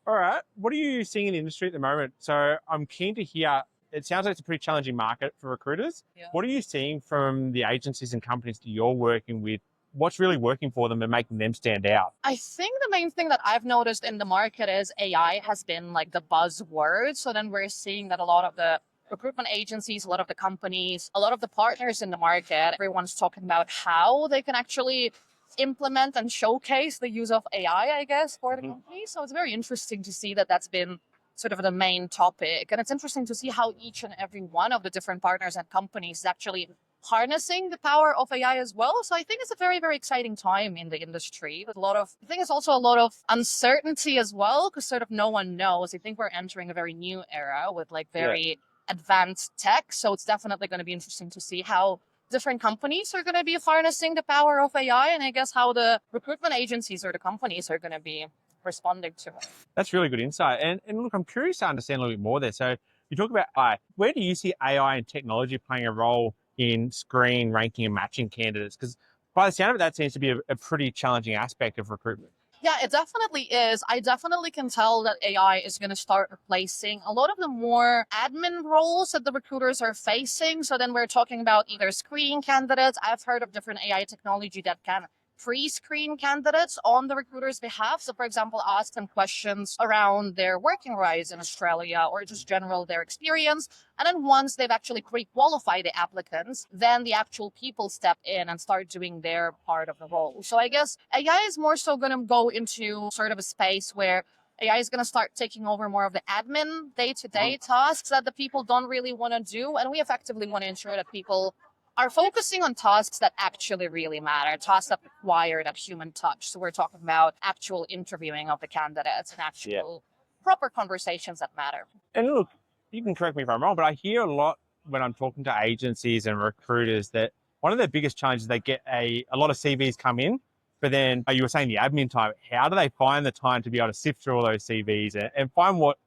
All right. What are you seeing in the industry at the moment? So I'm keen to hear, it sounds like it's a pretty challenging market for recruiters. Yeah. What are you seeing from the agencies and companies that you're working with? What's really working for them and making them stand out? I think the main thing that I've noticed in the market is AI has been like the buzzword. So then we're seeing that a lot of the recruitment agencies, a lot of the companies, a lot of the partners in the market, everyone's talking about how they can actually implement and showcase the use of AI, I guess, for the company. So it's very interesting to see that that's been sort of the main topic. And it's interesting to see how each and every one of the different partners and companies is actually harnessing the power of AI as well. So I think it's a very, very exciting time in the industry. With I think it's also a lot of uncertainty as well, because sort of no one knows. I think we're entering a very new era with like very advanced tech. So it's definitely going to be interesting to see how different companies are going to be harnessing the power of AI, and I guess how the recruitment agencies or the companies are going to be responding to it. That's really good insight. And look, I'm curious to understand a little bit more there. So you talk about AI. Where do you see AI and technology playing a role in screen, ranking, and matching candidates? Because by the sound of it, that seems to be a pretty challenging aspect of recruitment. Yeah, it definitely is. I definitely can tell that AI is going to start replacing a lot of the more admin roles that the recruiters are facing. So then we're talking about either screening candidates. I've heard of different AI technology that can pre-screen candidates on the recruiter's behalf. So for example, ask them questions around their working rights in Australia or just general their experience. And then once they've actually pre-qualified the applicants, then the actual people step in and start doing their part of the role. So I guess AI is more so going to go into sort of a space where AI is going to start taking over more of the admin day-to-day tasks that the people don't really want to do. And we effectively want to ensure that people are focusing on tasks that actually really matter, tasks that require that human touch. So we're talking about actual interviewing of the candidates and actual proper conversations that matter. And look, you can correct me if I'm wrong, but I hear a lot when I'm talking to agencies and recruiters that one of their biggest challenges, they get a lot of CVs come in, but then you were saying the admin time, how do they find the time to be able to sift through all those CVs and find what,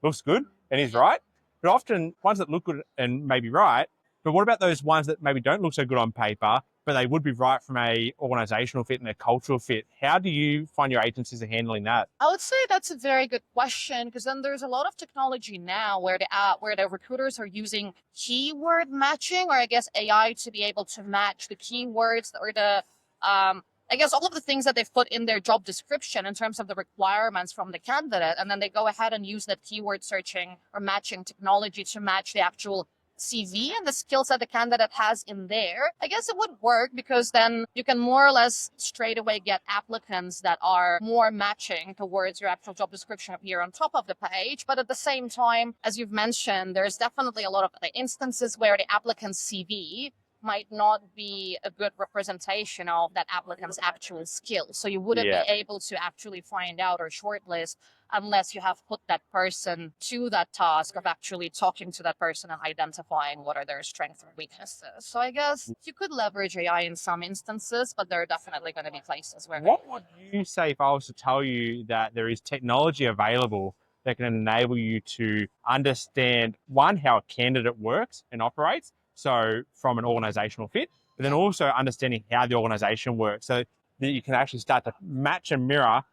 looks good and is right? But often ones that look good and maybe right, but what about those ones that maybe don't look so good on paper, but they would be right from a organizational fit and a cultural fit? How do you find your agencies are handling that? I would say that's a very good question, because then there's a lot of technology now where the recruiters are using keyword matching, or I guess AI, to be able to match the keywords or the I guess all of the things that they've put in their job description in terms of the requirements from the candidate, and then they go ahead and use that keyword searching or matching technology to match the actual CV and the skills that the candidate has in there. I guess it would work, because then you can more or less straight away get applicants that are more matching towards your actual job description appear on top of the page. But at the same time, as you've mentioned, there's definitely a lot of the instances where the applicant's CV might not be a good representation of that applicant's actual skills. So you wouldn't be able to actually find out or shortlist unless you have put that person to that task of actually talking to that person and identifying what are their strengths and weaknesses. So I guess you could leverage AI in some instances, but there are definitely going to be places where... What would you say if I was to tell you that there is technology available that can enable you to understand, one, how a candidate works and operates, so from an organizational fit, but then also understanding how the organization works, so that you can actually start to match and mirror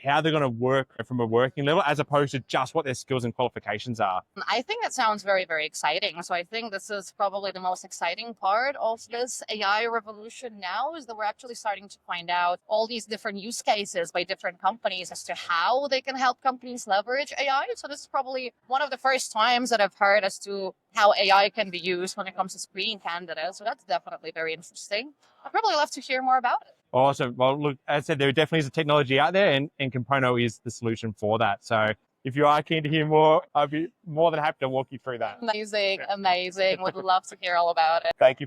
how they're going to work from a working level, as opposed to just what their skills and qualifications are? I think that sounds very, very exciting. So I think this is probably the most exciting part of this AI revolution now, is that we're actually starting to find out all these different use cases by different companies as to how they can help companies leverage AI. So this is probably one of the first times that I've heard as to how AI can be used when it comes to screening candidates. So that's definitely very interesting. I'd probably love to hear more about it. Awesome. Well, look, as I said, there definitely is a technology out there, and Compono is the solution for that. So if you are keen to hear more, I'd be more than happy to walk you through that. Amazing. Would love to hear all about it. Thank you for